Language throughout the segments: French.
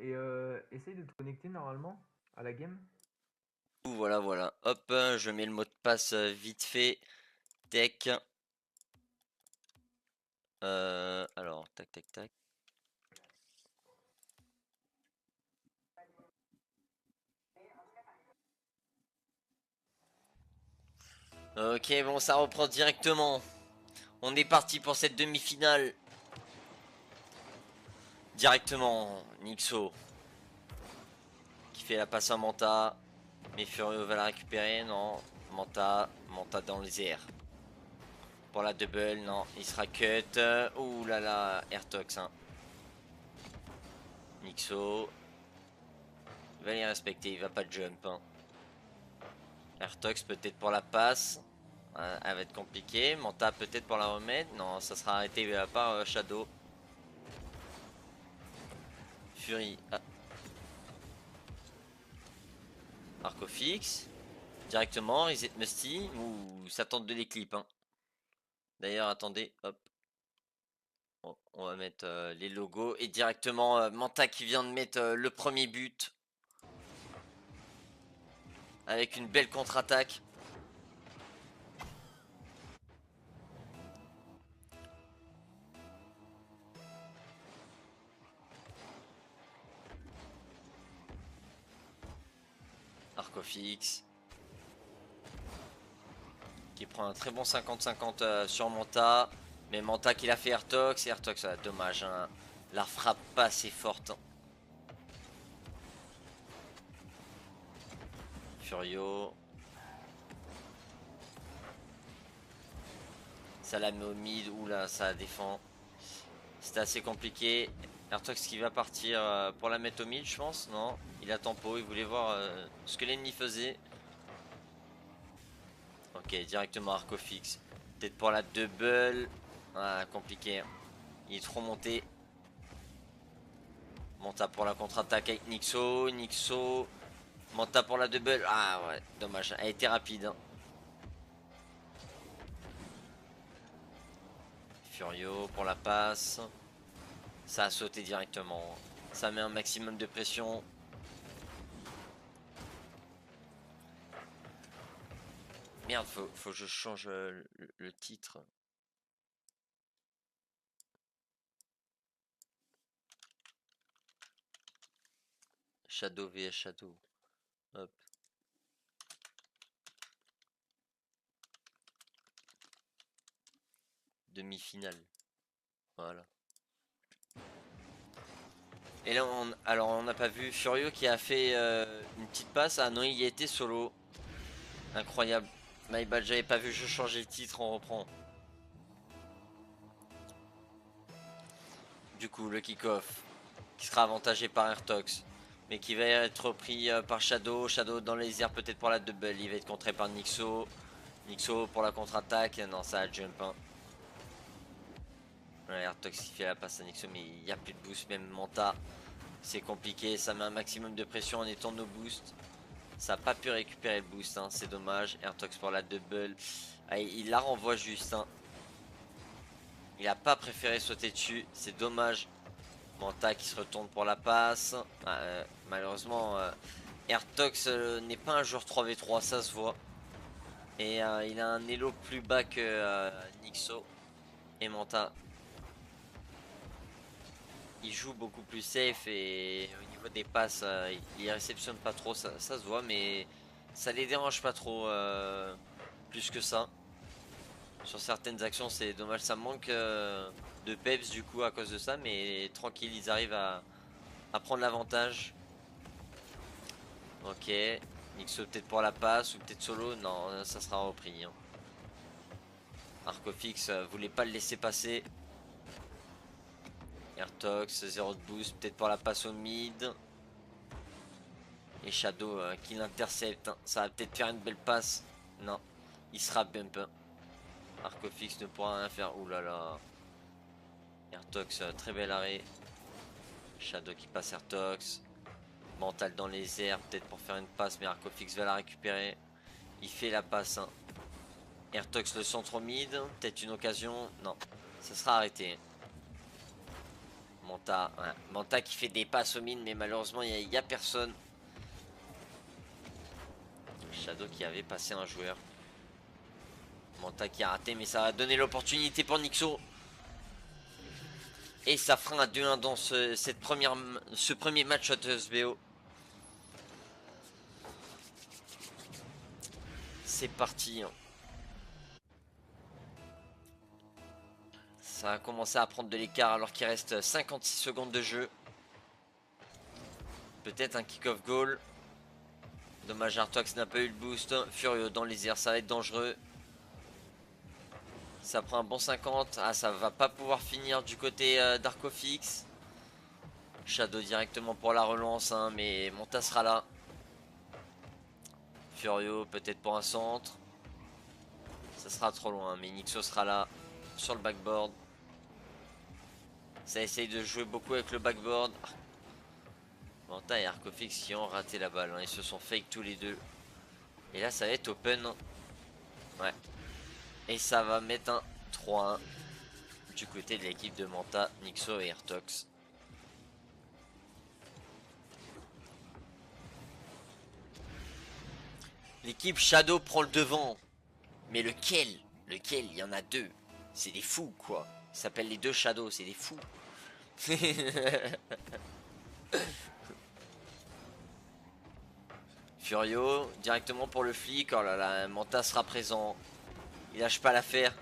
et essaye de te connecter normalement à la game. Voilà, voilà. Hop, je mets le mot de passe vite fait. Tech. Alors, tac, tac, tac. Ok, bon, ça reprend directement. On est parti pour cette demi-finale. Directement, Nixo. Qui fait la passe à Manta. Mais Furio va la récupérer, non. Manta dans les airs. Pour la double, non, il sera cut. Ouh là là, Airtox, hein. Nixo. Il va les respecter, il va pas jump, hein. Airtox peut-être pour la passe. Elle va être compliquée. Manta peut-être pour la remettre. Non, ça sera arrêté par Shadow. Fury. Ah. Arco fixe. Directement, Reset Musty. Ouh, ça tente de l'éclipse, hein. D'ailleurs, attendez, hop. On va mettre les logos. Et directement, Manta qui vient de mettre le premier but. Avec une belle contre-attaque. Arco fixe. Qui prend un très bon 50-50 sur Manta. Mais Manta qui l'a fait Airtox. Et Airtox, dommage, hein. La frappe pas assez forte. Furio. Ça la met au mid. Oula, ça défend. C'était assez compliqué. Airtox qui va partir pour la mettre au mid, je pense. Non, il a tempo. Il voulait voir ce que l'ennemi faisait. Ok, directement Arco fixe. Peut-être pour la double. Ah, compliqué. Il est trop monté. Manta pour la contre-attaque avec Nixo. Nixo. Manta pour la double. Ah ouais, dommage. Elle était rapide, hein. Furio pour la passe. Ça a sauté directement. Ça met un maximum de pression. Merde, faut que je change le titre. Shadow vs Shadow. Hop. Demi-finale. Voilà. Et là, alors on n'a pas vu Furio qui a fait une petite passe. Ah non, il y était solo. Incroyable. My bad, j'avais pas vu, je changeais le titre, on reprend. Du coup, le kick-off qui sera avantagé par Airtox. Mais qui va être repris par Shadow. Shadow dans les airs peut-être pour la double. Il va être contré par Nixo. Nixo pour la contre-attaque. Non, ça a jump, hein. Ouais, Airtox qui fait la passe à Nixo, mais il n'y a plus de boost. Même Manta, c'est compliqué. Ça met un maximum de pression en étant no boost. Ça n'a pas pu récupérer le boost, hein. C'est dommage. Airtox pour la double. Ah, il la renvoie juste, hein. Il a pas préféré sauter dessus. C'est dommage. Manta qui se retourne pour la passe. Malheureusement, Airtox n'est pas un joueur 3v3, ça se voit. Et il a un elo plus bas que Nixo. Et Manta, il joue beaucoup plus safe. Et au niveau des passes, il réceptionne pas trop, ça se voit. Mais ça les dérange pas trop plus que ça. Sur certaines actions, c'est dommage, ça manque de peps du coup à cause de ça. Mais tranquille, ils arrivent à prendre l'avantage. Ok. Nixo peut-être pour la passe ou peut-être solo. Non, ça sera repris, hein. Arcofix voulait pas le laisser passer. Airtox, 0 de boost, peut-être pour la passe au mid. Et Shadow qui l'intercepte, hein. Ça va peut-être faire une belle passe. Non, il sera bump, hein. Arcofix ne pourra rien faire. Ouh là là. Airtox, très bel arrêt. Shadow qui passe Airtox. Mental dans les airs, peut-être pour faire une passe, mais Arcofix va la récupérer. Il fait la passe, hein. Airtox le centre au mid, peut-être une occasion. Non, ça sera arrêté. Manta, ouais. Manta qui fait des passes aux mines, mais malheureusement il y a personne. Shadow qui avait passé un joueur. Manta qui a raté, mais ça va donner l'opportunité pour Nixo. Et ça fera un 2-1 dans ce premier match à SBO. C'est parti. Ça a commencé à prendre de l'écart alors qu'il reste 56 secondes de jeu. Peut-être un kick-off goal. Dommage, Artox n'a pas eu le boost. Furio dans les airs, ça va être dangereux. Ça prend un bon 50. Ah, ça va pas pouvoir finir du côté d'Arcofix. Shadow directement pour la relance, hein, mais Monta sera là. Furio peut-être pour un centre. Ça sera trop loin, mais Nixo sera là sur le backboard. Ça essaye de jouer beaucoup avec le backboard. Manta et Arcofix qui ont raté la balle, hein. Ils se sont fake tous les deux. Et là ça va être open. Ouais. Et ça va mettre un 3-1 du côté de l'équipe de Manta, Nixo et Airtox. L'équipe Shadow prend le devant. Mais lequel? Lequel? Il y en a deux. C'est des fous quoi. Ils s'appellent les deux Shadows, c'est des fous. Furio, directement pour le flic. Oh là là, Manta sera présent. Il lâche pas l'affaire.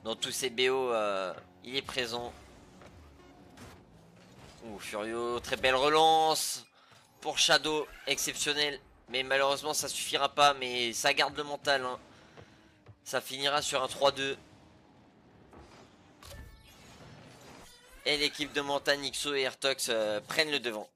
Dans tous ses BO, il est présent. Ouh, Furio, très belle relance. Pour Shadow, exceptionnel. Mais malheureusement, ça suffira pas. Mais ça garde le mental, hein. Ça finira sur un 3-2. Et l'équipe de Manta, Nixo et Airtox prennent le devant.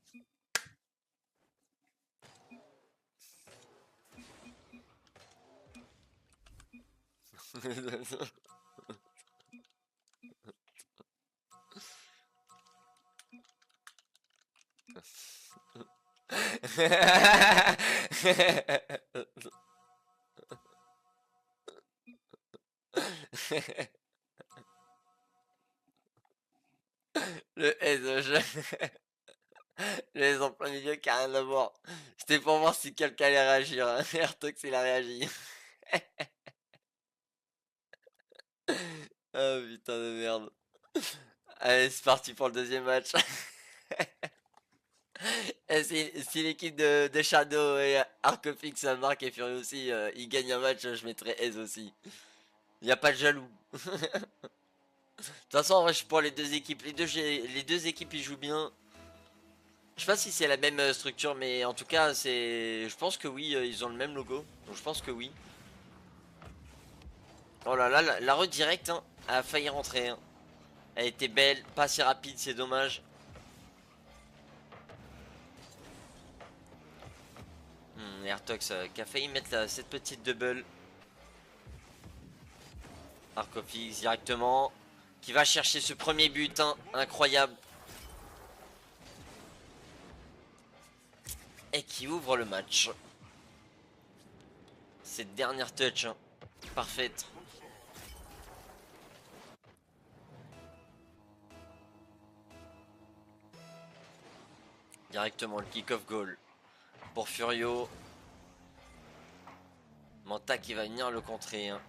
Le S, le S en plein milieu qui a rien à voir. C'était pour voir si quelqu'un allait réagir, hein. Airtox il a réagi. Ah putain de merde. Allez, c'est parti pour le deuxième match. Et si l'équipe de Shadow et Arcofix marque et Fury aussi, ils gagnent un match, je mettrai S aussi. Il n'y a pas de jaloux. De toute façon, en vrai, je suis pour les deux équipes. Les deux équipes, ils jouent bien. Je sais pas si c'est la même structure, mais en tout cas, je pense que oui, ils ont le même logo. Donc je pense que oui. Oh là là, la redirecte, hein, a failli rentrer, hein. Elle était belle, pas si rapide, c'est dommage. Airtox qui a failli mettre cette petite double. Arcofix directement. Qui va chercher ce premier but, hein, incroyable. Et qui ouvre le match. Cette dernière touch, hein, parfaite. Directement le kick-off goal pour Furio. Manta qui va venir le contrer, hein.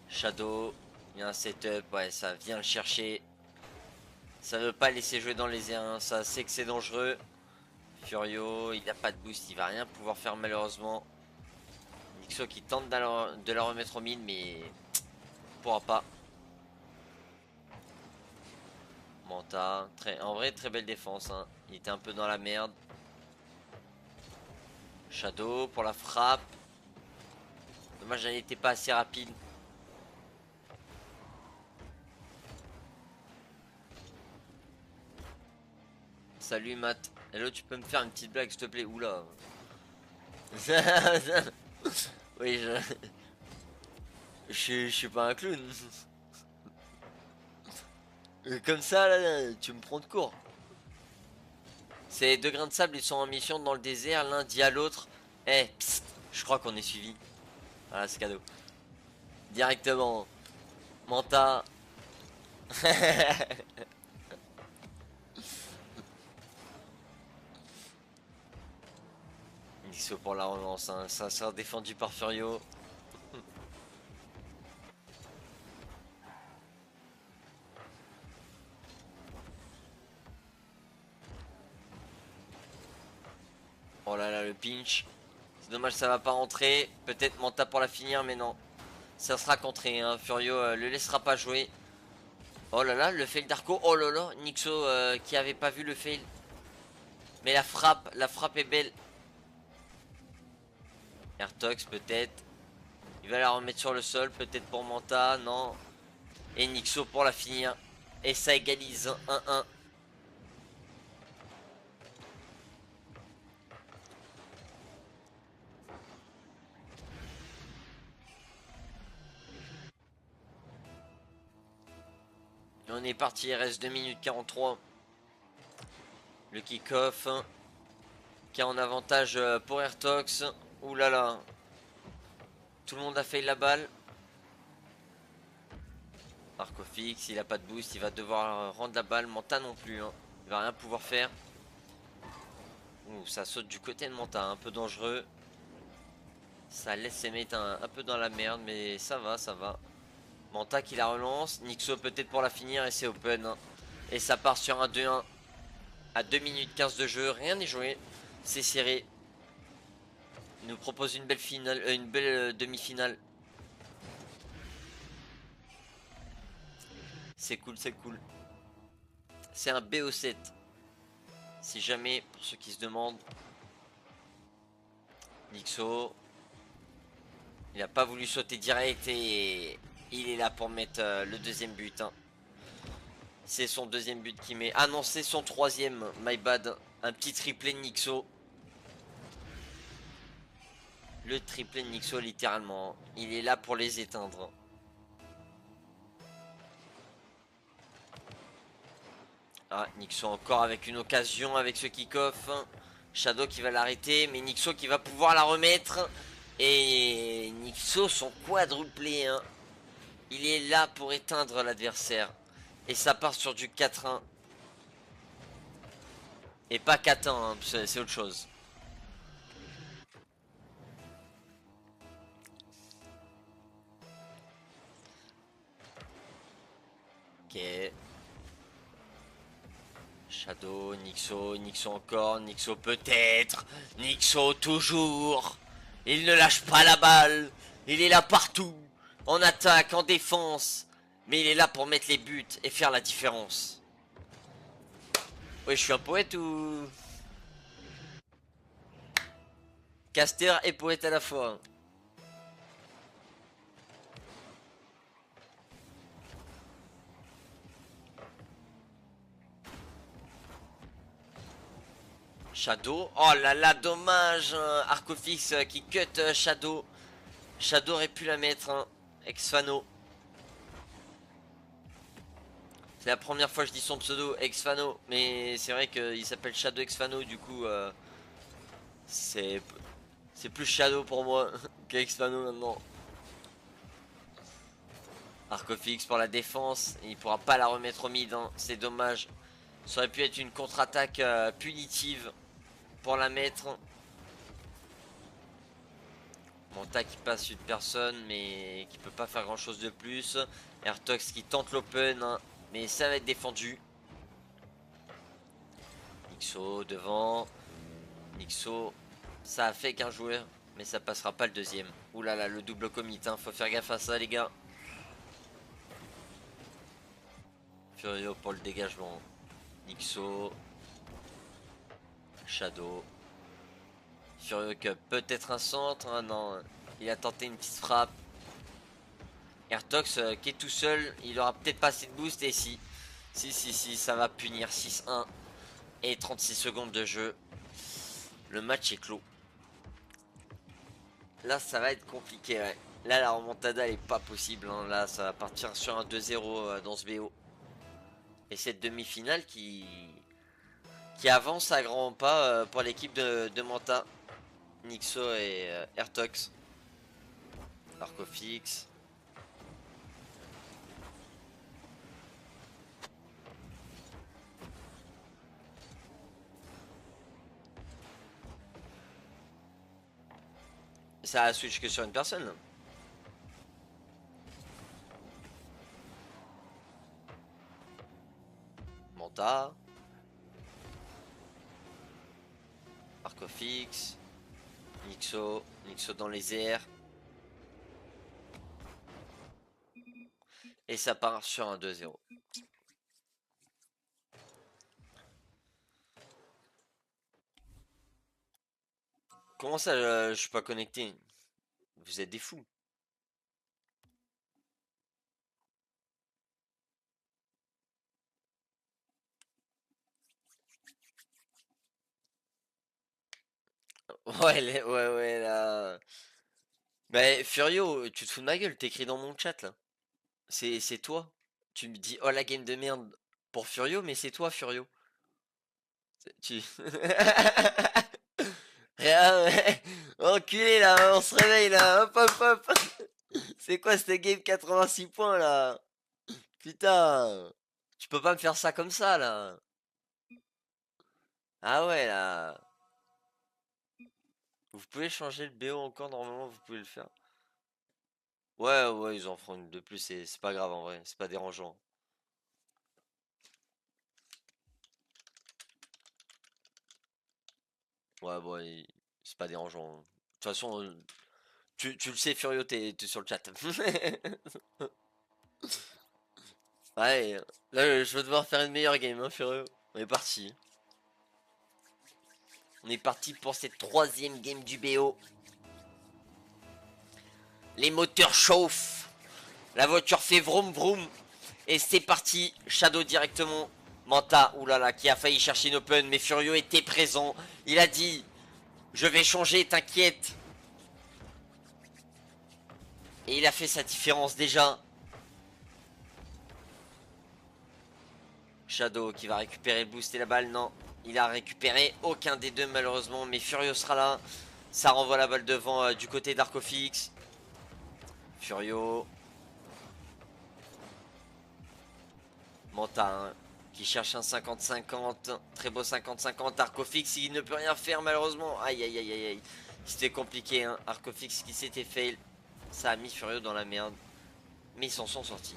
Shadow, il y a un setup, ouais, ça vient le chercher. Ça veut pas laisser jouer dans les airs, hein. Ça sait que c'est dangereux. Furio, il n'a pas de boost, il va rien pouvoir faire malheureusement. Nixo qui tente de la remettre au mid, mais pourra pas. Manta, en vrai très belle défense, hein. Il était un peu dans la merde. Shadow pour la frappe. Dommage, elle n'était pas assez rapide. Salut Matt. Hello, tu peux me faire une petite blague s'il te plaît? Oula. Oui, je suis pas un clown. Comme ça, là, tu me prends de court. Ces deux grains de sable, ils sont en mission dans le désert, l'un dit à l'autre. Eh, je crois qu'on est suivi. Voilà, c'est cadeau. Directement. Manta. Nixo pour la relance, hein. Ça sera défendu par Furio. Oh là là, le pinch. C'est dommage, ça va pas rentrer. Peut-être Manta pour la finir, mais non. Ça sera contré, hein. Furio le laissera pas jouer. Oh là là, le fail d'Arco. Oh là là, Nixo qui avait pas vu le fail. Mais la frappe est belle. Airtox peut-être. Il va la remettre sur le sol, peut-être pour Manta, non. Et Nixo pour la finir. Et ça égalise 1-1. On est parti, il reste 2 minutes 43. Le kick-off qui a en avantage pour Airtox. Ouh là là. Tout le monde a fait la balle. Arcofix, il a pas de boost, il va devoir rendre la balle. Manta non plus, hein. Il va rien pouvoir faire. Ouh, ça saute du côté de Manta, un peu dangereux. Ça laisse ses mates un peu dans la merde, mais ça va, ça va. Manta qui la relance. Nixo peut-être pour la finir et c'est open, hein. Et ça part sur un 2-1. À 2 minutes 15 de jeu, rien n'est joué. C'est serré. Il nous propose une belle finale, une belle demi-finale. C'est cool, c'est cool. C'est un BO7. Si jamais, pour ceux qui se demandent. Nixo. Il n'a pas voulu sauter direct et il est là pour mettre le deuxième but, hein. C'est son deuxième but qui met. Ah non, c'est son troisième, my bad. Un petit triplé de Nixo. Le triplé de Nixo, littéralement. Il est là pour les éteindre. Ah, Nixo encore avec une occasion avec ce kick-off. Shadow qui va l'arrêter, mais Nixo qui va pouvoir la remettre. Et Nixo, son quadruplé, hein. Il est là pour éteindre l'adversaire. Et ça part sur du 4-1. Et pas 4-1, hein, c'est autre chose. Ok. Shadow, Nixo, Nixo encore, Nixo peut-être, Nixo toujours. Il ne lâche pas la balle. Il est là partout. En attaque, en défense. Mais il est là pour mettre les buts et faire la différence. Ouais, je suis un poète ou... Caster et poète à la fois. Shadow. Oh là là, dommage. Arcofix qui cut Shadow. Shadow aurait pu la mettre, hein. Exfano. C'est la première fois que je dis son pseudo, Exfano. Mais c'est vrai qu'il s'appelle Shadow Exfano, du coup... c'est plus Shadow pour moi que Exfano maintenant. Arcofix pour la défense. Il pourra pas la remettre au mid, hein. C'est dommage. Ça aurait pu être une contre-attaque punitive pour la mettre. Manta qui passe une personne mais qui peut pas faire grand chose de plus. Airtox qui tente l'open, hein, mais ça va être défendu. Nixo devant. Nixo, ça a fait qu'un joueur, mais ça passera pas le deuxième. Ouh là là, le double commit, hein, faut faire gaffe à ça les gars. Furio pour le dégagement. Nixo. Shadow. Furio que peut-être un centre. Ah non, il a tenté une petite frappe. Airtox qui est tout seul. Il aura peut-être pas assez de boost. Et si. Si, ça va punir 6-1. Et 36 secondes de jeu. Le match est clos. Là, ça va être compliqué. Ouais. Là, la remontada elle est pas possible, hein. Là, ça va partir sur un 2-0 dans ce BO. Et cette demi-finale qui avance à grands pas pour l'équipe de Manta. Nixo et Airtox. Arcofix. Ça a switch que sur une personne là. Manta. Arcofix. Nixo. Nixo dans les airs. Et ça part sur un 2-0. Comment ça, je suis pas connecté? Vous êtes des fous. Ouais, ouais, là. Bah, Furio, tu te fous de ma gueule, t'écris dans mon chat là. C'est toi. Tu me dis, oh la game de merde pour Furio, mais c'est toi, Furio. Tu. Ah ouais. Enculé là, on se réveille là, hop hop hop. C'est quoi cette game 86 points là? Putain. Tu peux pas me faire ça comme ça là. Ah ouais là. Vous pouvez changer le BO encore, normalement vous pouvez le faire. Ouais, ouais, ils en feront une de plus, c'est pas grave en vrai, c'est pas dérangeant. Ouais, bon, c'est pas dérangeant. De toute façon, tu le sais, Furio, t'es sur le chat. Ouais, là, je vais devoir faire une meilleure game, hein, Furio. On est parti. On est parti pour cette troisième game du BO. Les moteurs chauffent. La voiture fait vroom vroom. Et c'est parti. Shadow directement. Manta, oulala, qui a failli chercher une open. Mais Furio était présent. Il a dit, je vais changer, t'inquiète. Et il a fait sa différence déjà. Shadow qui va récupérer le boost et la balle. Non, il a récupéré aucun des deux malheureusement. Mais Furio sera là. Ça renvoie la balle devant du côté d'Arcofix. Furio. Manta hein, qui cherche un 50-50. Très beau 50-50. Arcofix il ne peut rien faire malheureusement. Aïe aïe aïe aïe aïe. C'était compliqué hein. Arcofix qui s'était fail. Ça a mis Furio dans la merde. Mais ils s'en sont sortis.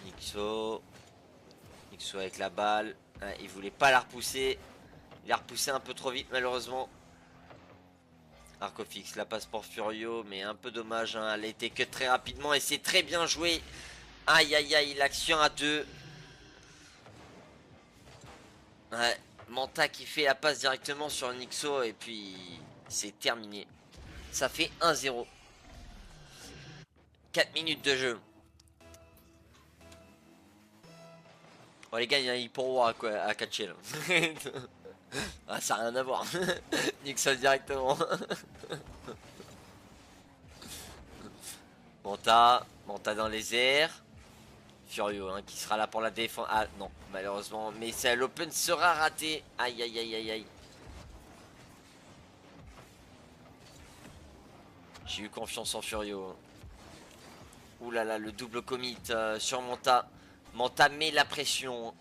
Nixo. Nixo avec la balle. Hein, il voulait pas la repousser. Il a repoussé un peu trop vite malheureusement. Arcofix la passe pour Furio. Mais un peu dommage. Hein, elle a été que très rapidement. Et c'est très bien joué. Aïe aïe aïe. L'action à deux. Ouais. Manta qui fait la passe directement sur Nixo. Et puis c'est terminé. Ça fait 1-0. 4 minutes de jeu. Oh les gars, il y a un Hippo à catcher là. Ah, ça n'a rien à voir. Nixon directement. Manta dans les airs. Furio hein, qui sera là pour la défense. Ah non, malheureusement. Mais l'open sera raté. Aïe aïe aïe aïe aïe. J'ai eu confiance en Furio. Hein. Ouh là là, le double commit sur Manta. Manta met la pression.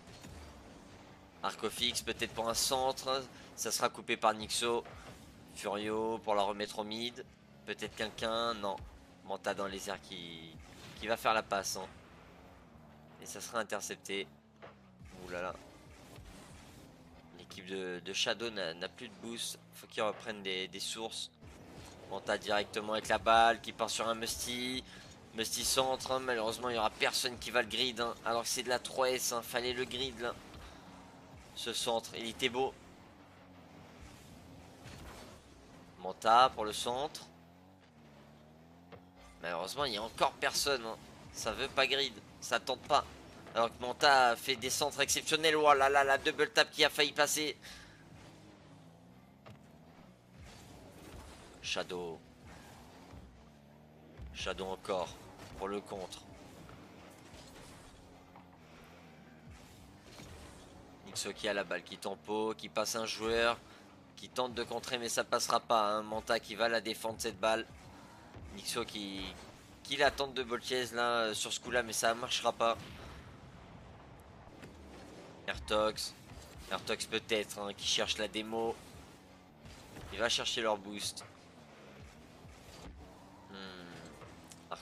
Arcofix peut-être pour un centre. Ça sera coupé par Nixo. Furio pour la remettre au mid. Peut-être quelqu'un. Non. Manta dans les airs qui va faire la passe. Hein. Et ça sera intercepté. Ouh là là. L'équipe de Shadow n'a plus de boost. Faut qu'ils reprennent des sources. Manta directement avec la balle qui part sur un Musty. Musty centre. Hein. Malheureusement, il n'y aura personne qui va le grid. Hein. Alors que c'est de la 3S. Hein. Fallait le grid là. Ce centre, il était beau. Manta pour le centre. Malheureusement, il n'y a encore personne. Hein. Ça veut pas grid. Ça tente pas. Alors que Manta a fait des centres exceptionnels. Oh là là, la double tap qui a failli passer. Shadow. Shadow encore. Pour le contre. Nixo qui a la balle, qui tempo, qui passe un joueur. Qui tente de contrer mais ça passera pas. Hein. Manta qui va la défendre cette balle. Nixo qui la tente de Bolchez là sur ce coup là mais ça marchera pas. Airtox peut-être hein, qui cherche la démo. Il va chercher leur boost.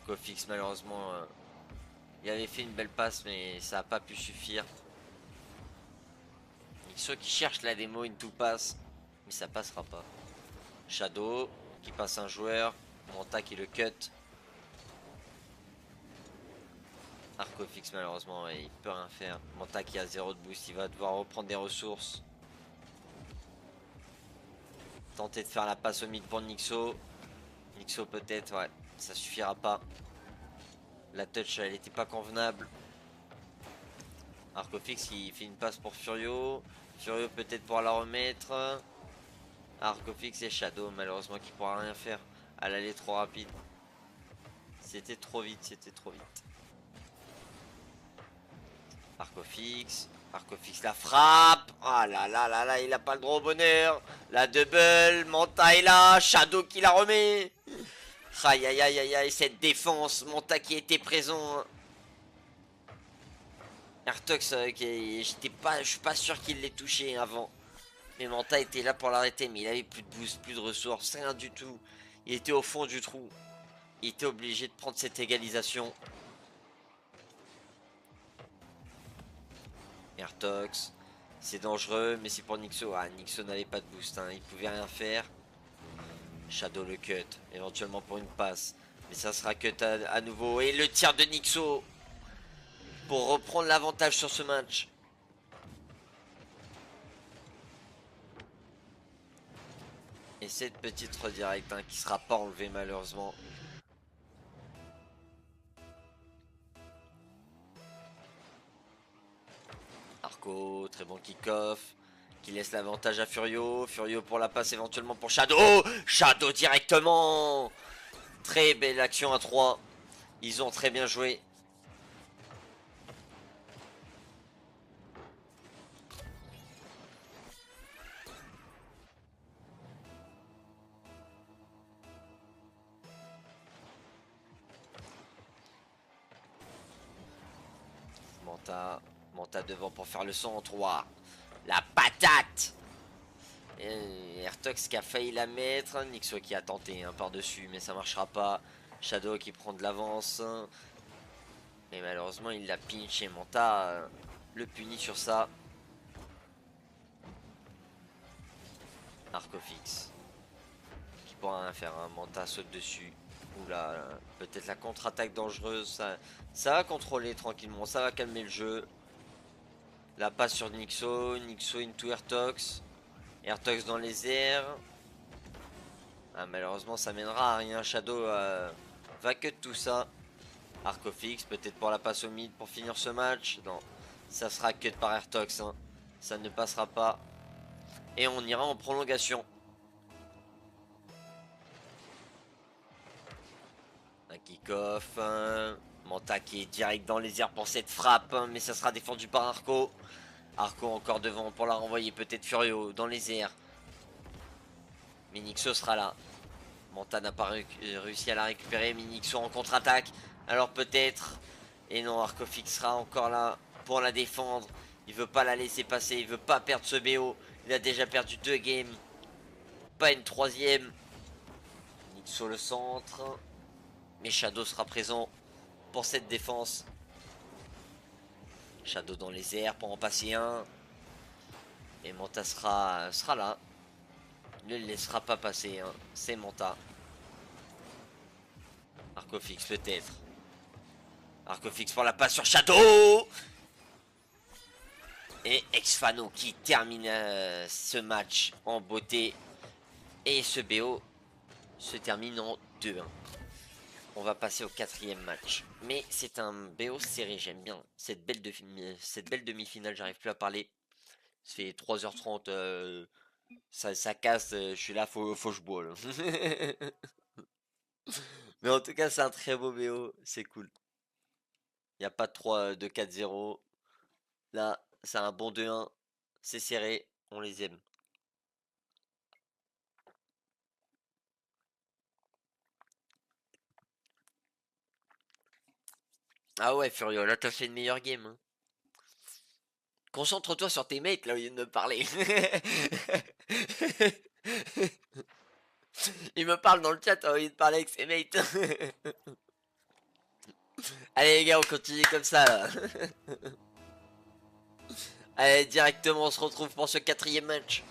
Arcofix malheureusement il avait fait une belle passe mais ça n'a pas pu suffire. Nixo qui cherche la démo une tout passe mais ça passera pas. Shadow qui passe un joueur, Manta qui le cut. Arcofix malheureusement il peut rien faire. Manta qui a 0 de boost, il va devoir reprendre des ressources. Tenter de faire la passe au mid pour Nixo. Nixo peut-être, ouais, ça suffira pas. La touch elle était pas convenable. Arcofix il fait une passe pour Furio. Furio peut-être pour la remettre. Arcofix et Shadow malheureusement qui pourra rien faire. Elle allait trop rapide. C'était trop vite, c'était trop vite. Arcofix. Arcofix la frappe. Ah là là là là, il a pas le droit au bonheur. La double. Manta est là. Shadow qui la remet. Aïe aïe aïe aïe aïe, cette défense. Manta qui était présent. Artox, je suis pas sûr qu'il l'ait touché avant. Mais Manta était là pour l'arrêter, mais il avait plus de boost, plus de ressources, rien du tout. Il était au fond du trou. Il était obligé de prendre cette égalisation. Artox, c'est dangereux, mais c'est pour Nixo. Ah, Nixo n'avait pas de boost, hein, il pouvait rien faire. Shadow le cut, éventuellement pour une passe. Mais ça sera cut à nouveau. Et le tir de Nixo pour reprendre l'avantage sur ce match. Et cette petite redirect hein, qui sera pas enlevée malheureusement. Arco, très bon kick-off. Qui laisse l'avantage à Furio. Furio pour la passe éventuellement pour Shadow. Shadow directement. Très belle action à 3. Ils ont très bien joué. Manta devant pour faire le son en 3. La patate. Et Airtox qui a failli la mettre. Nixo qui a tenté hein, par-dessus, mais ça marchera pas. Shadow qui prend de l'avance. Mais malheureusement, il l'a pinch et Manta le punit sur ça. Arcofix. Qui pourra rien faire. Hein. Manta saute dessus. Oula, peut-être la contre-attaque dangereuse. Ça va contrôler tranquillement. Ça va calmer le jeu. La passe sur Nixo. Nixo into Airtox. Airtox dans les airs. Ah, malheureusement, ça mènera à rien. Shadow va que de tout ça. Arcofix, peut-être pour la passe au mid pour finir ce match. Non, ça sera cut par Airtox. Hein. Ça ne passera pas. Et on ira en prolongation. Un kick-off. Hein. Manta qui est direct dans les airs pour cette frappe. Hein, mais ça sera défendu par Arco. Arco encore devant pour la renvoyer. Peut-être Furio dans les airs. Mais Nixo sera là. Manta n'a pas réussi à la récupérer. Mais Nixo en contre-attaque. Alors peut-être. Et non, Arcofix sera encore là pour la défendre. Il veut pas la laisser passer. Il veut pas perdre ce BO. Il a déjà perdu 2 games. Pas une 3e. Nixo le centre. Mais Shadow sera présent pour cette défense. Shadow dans les airs pour en passer un. Et Manta sera là. Ne le laissera pas passer. Hein. C'est Manta. Arcofix peut-être. Arcofix pour la passe sur Shadow. Et Exfano qui termine ce match en beauté. Et ce BO se termine en 2-1. On va passer au 4e match. Mais c'est un BO serré, j'aime bien. Cette belle demi-finale, j'arrive plus à parler. Ça fait 3h30. Ça casse, je suis là, faut que je bois. Là. Mais en tout cas, c'est un très beau BO. C'est cool. Il n'y a pas de 4-0. Là, c'est un bon 2-1. C'est serré. On les aime. Ah ouais, Furio, là, t'as fait une meilleure game. Hein. Concentre-toi sur tes mates, là, au lieu de me parler. Il me parle dans le chat, au lieu de parler avec ses mates. Allez les gars, on continue comme ça là. Allez, directement, on se retrouve pour ce quatrième match.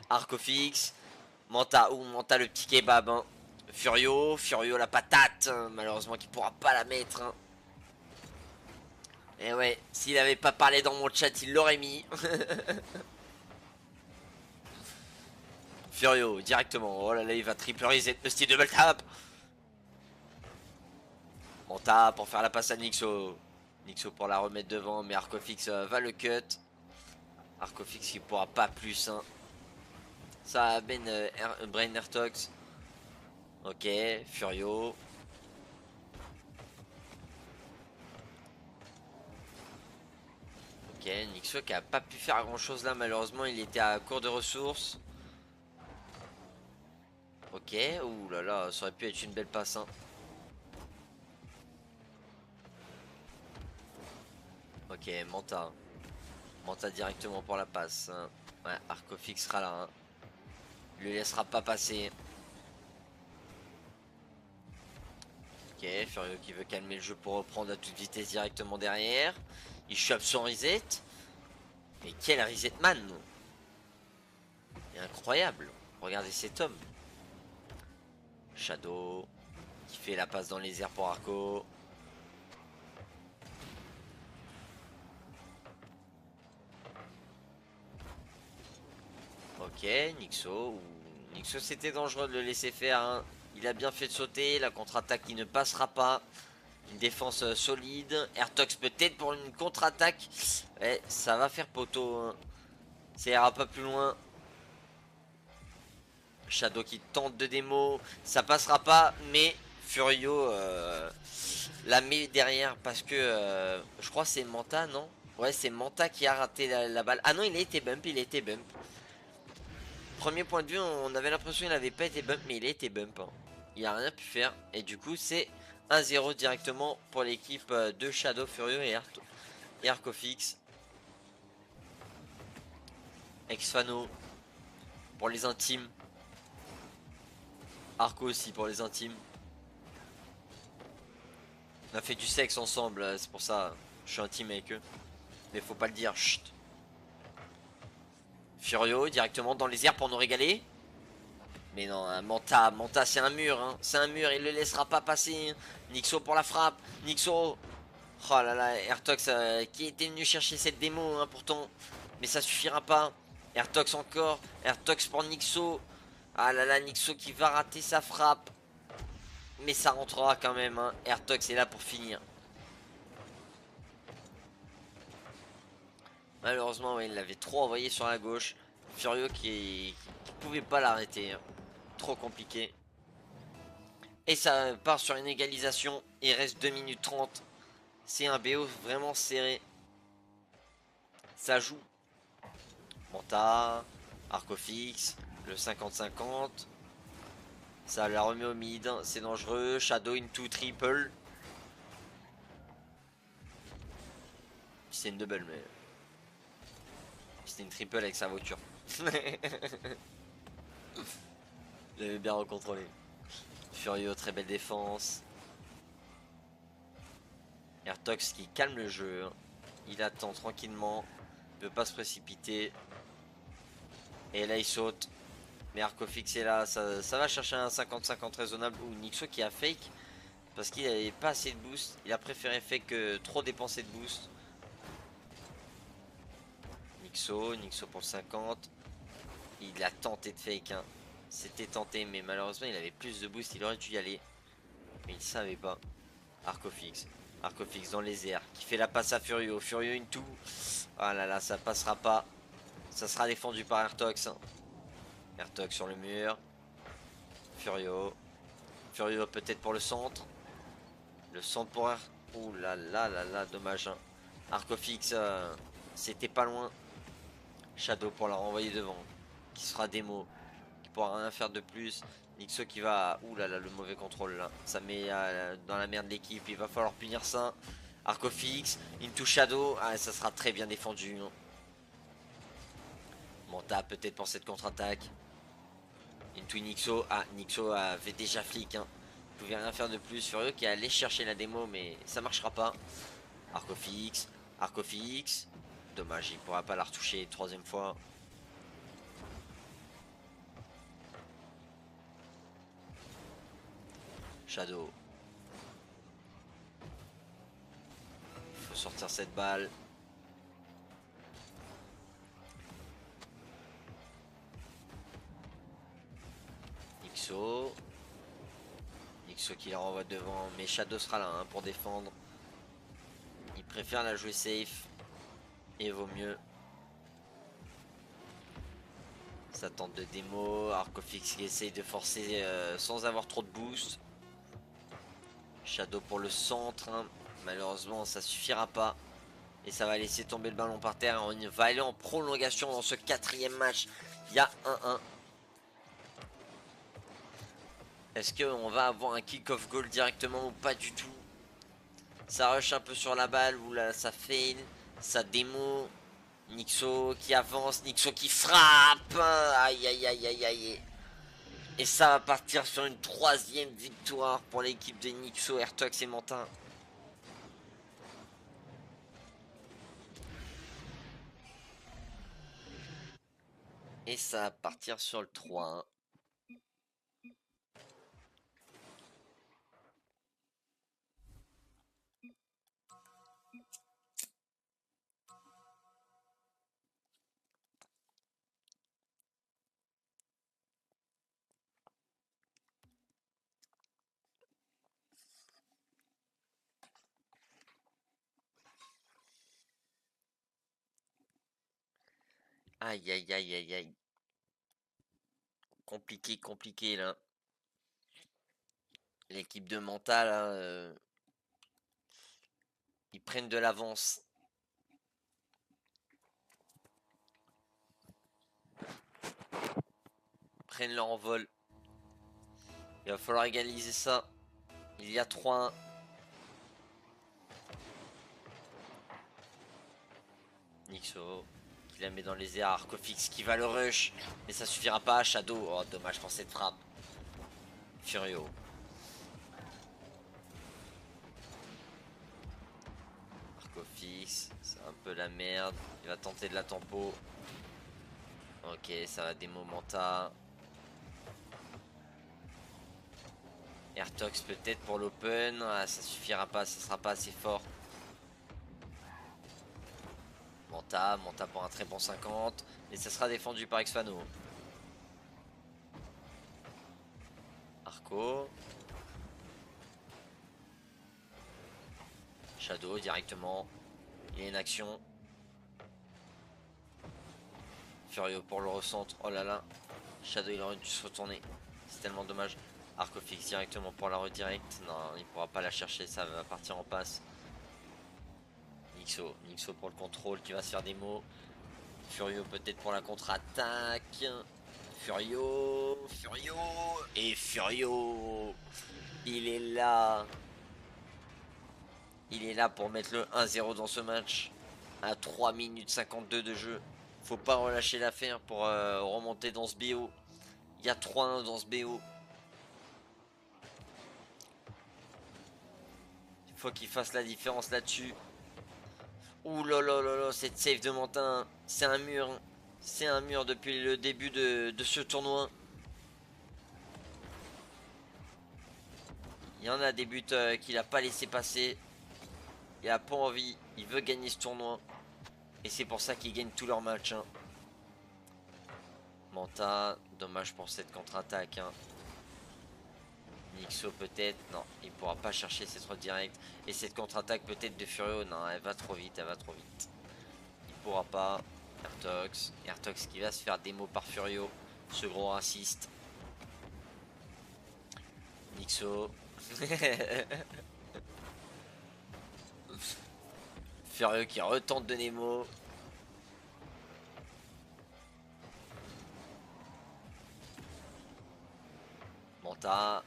Arcofix, Manta, ou Manta le petit kebab. Hein. Furio, Furio la patate, hein, malheureusement qui pourra pas la mettre. Hein. Et ouais, s'il avait pas parlé dans mon chat, il l'aurait mis. Furio, directement. Oh là là, il va triple reset le style double tap. Manta pour faire la passe à Nixo. Nixo pour la remettre devant, mais Arcofix va le cut. Arcofix qui pourra pas plus. Hein. Ça Ben Brain Airtox. Ok, Furio. Ok, Nixo qui a pas pu faire grand chose là, malheureusement il était à court de ressources. Ok, ouh là là, ça aurait pu être une belle passe. Hein. Ok, Manta. Manta directement pour la passe. Hein. Ouais, Arcofix sera là. Hein. Il le laissera pas passer. Ok, Furio qui veut calmer le jeu pour reprendre à toute vitesse directement derrière. Il chope son reset. Et quel reset man! Incroyable. Regardez cet homme. Shadow qui fait la passe dans les airs pour Arco. Ok, Nixo. Nixo, c'était dangereux de le laisser faire. Hein. Il a bien fait de sauter. La contre-attaque qui ne passera pas. Une défense solide. Airtox peut-être pour une contre-attaque. Ouais, ça va faire poteau. Hein. Ça ira pas plus loin. Shadow qui tente de démo. Ça passera pas. Mais Furio la met derrière parce que je crois c'est Manta, non? Ouais, c'est Manta qui a raté la balle. Ah non, il a été bump. Il a été bump. Premier point de vue, on avait l'impression qu'il n'avait pas été bump, mais il a été bump. Hein. Il a rien pu faire. Et du coup, c'est 1-0 directement pour l'équipe de Shadow, Furio et Arcofix. Exfano pour les intimes. Arco aussi pour les intimes. On a fait du sexe ensemble, c'est pour ça je suis intime avec eux. Mais faut pas le dire, chut. Furio directement dans les airs pour nous régaler. Mais non, hein, Manta c'est un mur, hein. C'est un mur, il le laissera pas passer. Hein. Nixo pour la frappe, Nixo. Oh là là, Airtox qui était venu chercher cette démo hein, pourtant. Mais ça suffira pas. Airtox encore, Airtox pour Nixo. Ah là là, Nixo qui va rater sa frappe. Mais ça rentrera quand même, hein. Airtox est là pour finir. Malheureusement, ouais, il l'avait trop envoyé sur la gauche. Furio qui pouvait pas l'arrêter. Hein. Trop compliqué. Et ça part sur une égalisation. Il reste 2 minutes 30. C'est un BO vraiment serré. Ça joue. Manta, Arcofix, le 50-50. Ça la remet au mid. C'est dangereux. Shadow into triple. C'est une double, mais. C'était une triple avec sa voiture. J'avais bien recontrôlé. Furio, très belle défense. Airtox qui calme le jeu. Il attend tranquillement. Il ne veut pas se précipiter. Et là il saute. Mais Arcofix est là. Ça va chercher un 50-50 raisonnable. Ou Nixo qui a fake. Parce qu'il n'avait pas assez de boost. Il a préféré fake que trop dépenser de boost. Nixo pour le 50. Il a tenté de fake. Hein. C'était tenté. Mais malheureusement il avait plus de boost. Il aurait dû y aller. Mais il ne savait pas. Arcofix. Arcofix dans les airs. Qui fait la passe à Furio. Furio into. Ah là là, ça passera pas. Ça sera défendu par Airtox. Airtox sur le mur. Furio. Furio peut-être pour le centre. Le centre pour Air. Ouh là là là là, dommage. Hein. Arcofix, c'était pas loin. Shadow pour la renvoyer devant. Qui sera démo. Qui pourra rien faire de plus. Nixo qui va... Ouh là là, le mauvais contrôle là. Ça met dans la merde l'équipe. Il va falloir punir ça. Arcofix. Into Shadow. Ah, ça sera très bien défendu. Hein. Manta peut-être pour cette contre-attaque. Into Nixo. Ah, Nixo avait déjà flic. Hein. pouvait rien faire de plus. Furio qui est allé chercher la démo, mais ça marchera pas. Arco fixe, Arco fixe. Dommage, il pourra pas la retoucher 3e fois. Shadow. Il faut sortir cette balle. Nixo. Nixo qui la renvoie devant. Mais Shadow sera là hein, pour défendre. Il préfère la jouer safe. Et vaut mieux. Ça tente de démo. Arcofix qui essaye de forcer sans avoir trop de boost. Shadow pour le centre. Hein. Malheureusement, ça suffira pas. Et ça va laisser tomber le ballon par terre. On va aller en prolongation dans ce 4e match. Il y a 1-1. Est-ce qu'on va avoir un kick-off goal directement ou pas du tout? Ça rush un peu sur la balle. Ou là, ça fail. Ça démo. Nixo qui avance. Nixo qui frappe. Aïe, aïe, aïe, aïe, aïe. Et ça va partir sur une 3e victoire pour l'équipe de Nixo, Airtox et Mantin. Et ça va partir sur le 3-1. Aïe, aïe, aïe, aïe, aïe. Compliqué, compliqué, là. L'équipe de Mental, là, ils prennent de l'avance. Prennent leur envol. Il va falloir égaliser ça. Il y a 3-1. Nixo qui la met dans les airs. Arcofix qui va le rush. Mais ça suffira pas. Shadow. Oh, dommage pour cette frappe. Furio. Arcofix. C'est un peu la merde. Il va tenter de la tempo. Ok, ça va démo Manta. Airtox peut-être pour l'open. Ah, ça suffira pas. Ça sera pas assez fort. Manta pour un très bon 50. Et ça sera défendu par Xfano. Arco. Shadow directement. Il y a une action. Furio pour le recentre. Oh là là. Shadow il aurait dû se retourner. C'est tellement dommage. Arcofix directement pour la redirect. Non, il pourra pas la chercher. Ça va partir en passe. Nixo pour le contrôle qui va se faire des mots. Furio peut-être pour la contre-attaque. Furio. Et Furio. Il est là. Il est là pour mettre le 1-0 dans ce match. À 3 minutes 52 de jeu. Faut pas relâcher l'affaire pour remonter dans ce BO. Il y a 3-1 dans ce BO. Il faut qu'il fasse la différence là-dessus. Ouh là là là là, cette save de Mantin, c'est un mur. C'est un mur depuis le début de ce tournoi. Il y en a des buts qu'il a pas laissé passer. Il a pas envie, il veut gagner ce tournoi. Et c'est pour ça qu'il gagne tous leurs matchs. Hein. Manta, dommage pour cette contre-attaque. Hein. Nixo peut-être, non, il pourra pas chercher cette redirect. Et cette contre-attaque peut-être de Furio, non, elle va trop vite, Il pourra pas. Airtox qui va se faire démo par Furio, ce gros raciste. Nixo. Furio qui retente de Nemo. Manta.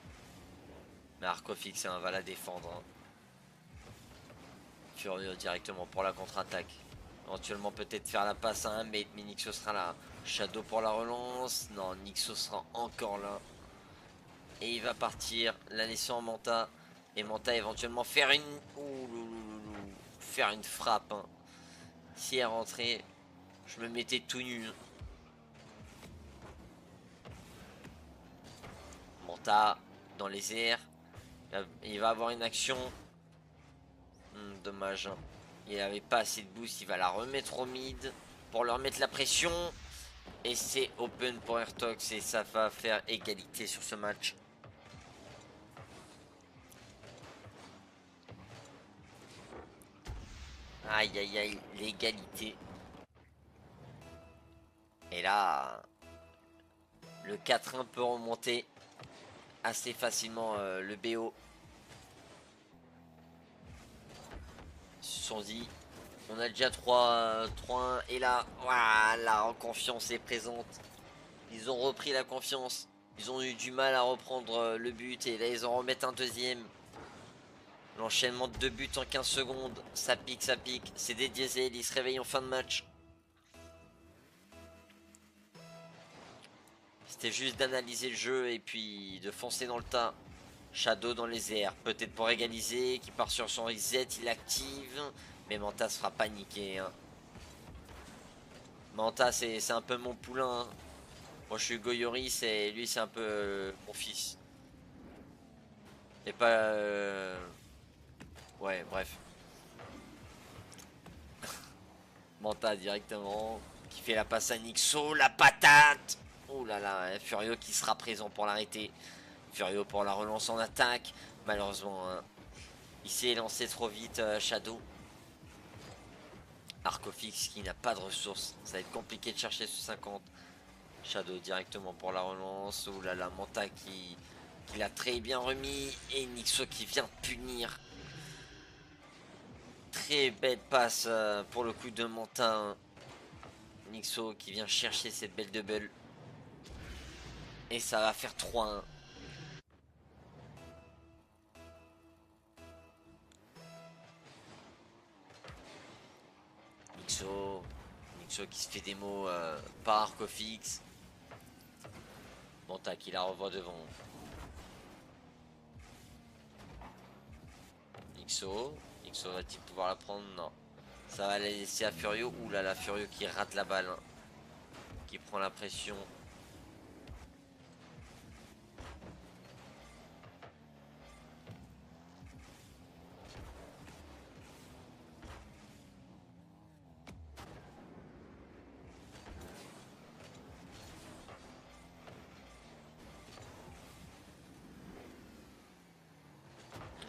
Mais Arcofix hein, va la défendre. Hein. Furio directement pour la contre-attaque. Éventuellement peut-être faire la passe à un mate, mais Nixo sera là. Shadow pour la relance. Non, Nixo sera encore là. Et il va partir, la laissant en Manta. Et Manta éventuellement faire une... Ouh, loulouloulou. Faire une frappe. Hein. Si elle rentrait, je me mettais tout nu. Manta dans les airs. Il va avoir une action. Dommage. Hein. Il avait pas assez de boost. Il va la remettre au mid pour leur mettre la pression. Et c'est open pour Airtox. Et ça va faire égalité sur ce match. Aïe aïe aïe, l'égalité. Et là, le 4-1 peut remonter assez facilement le BO. Ils se sont dit, on a déjà 3-1 et là, voilà, la confiance est présente. Ils ont repris la confiance. Ils ont eu du mal à reprendre le but et là ils en remettent un deuxième. L'enchaînement de 2 buts en 15 secondes, ça pique, c'est des diesels, ils se réveillent en fin de match. C'était juste d'analyser le jeu et puis de foncer dans le tas. Shadow dans les airs, peut-être pour égaliser, qui part sur son reset, il active. Mais Manta se fera paniquer. Hein. Manta, c'est un peu mon poulain. Hein. Moi, je suis Goyoris et lui, c'est un peu mon fils. Et pas... Ouais, bref. Manta directement, qui fait la passe à Nixo, la patate. Oh là là, hein, Furio qui sera présent pour l'arrêter. Furio pour la relance en attaque. Malheureusement, hein, il s'est lancé trop vite, Shadow. Arcofix qui n'a pas de ressources. Ça va être compliqué de chercher ce 50. Shadow directement pour la relance. Ouh là là, Manta qui l'a très bien remis. Et Nixo qui vient punir. Très belle passe pour le coup de Manta. Nixo qui vient chercher cette belle double. Et ça va faire 3-1. Nixo qui se fait des mots par Arcofix. Manta qui la revoit devant. Nixo va-t-il pouvoir la prendre? Non. Ça va la laisser à Furio. Ouh là là, Furio qui rate la balle. Hein. Qui prend la pression.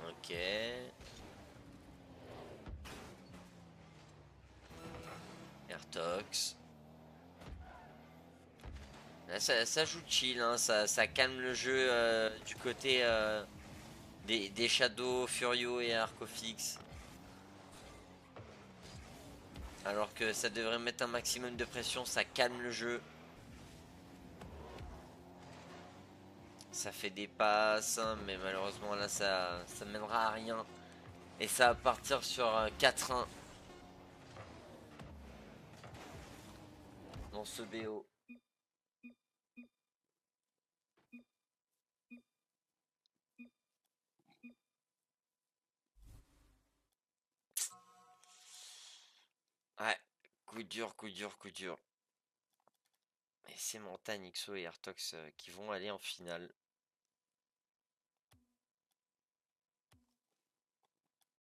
Ok. Airtox. Là, ça joue chill, hein. Ça calme le jeu du côté des Shadow, Furio et Arcofix. Alors que ça devrait mettre un maximum de pression, ça calme le jeu. Ça fait des passes, hein, mais malheureusement là ça mènera à rien. Et ça va partir sur 4-1 dans ce BO. Ouais, coup dur, coup dur, coup dur. Et c'est Montagne, XO et Airtox qui vont aller en finale.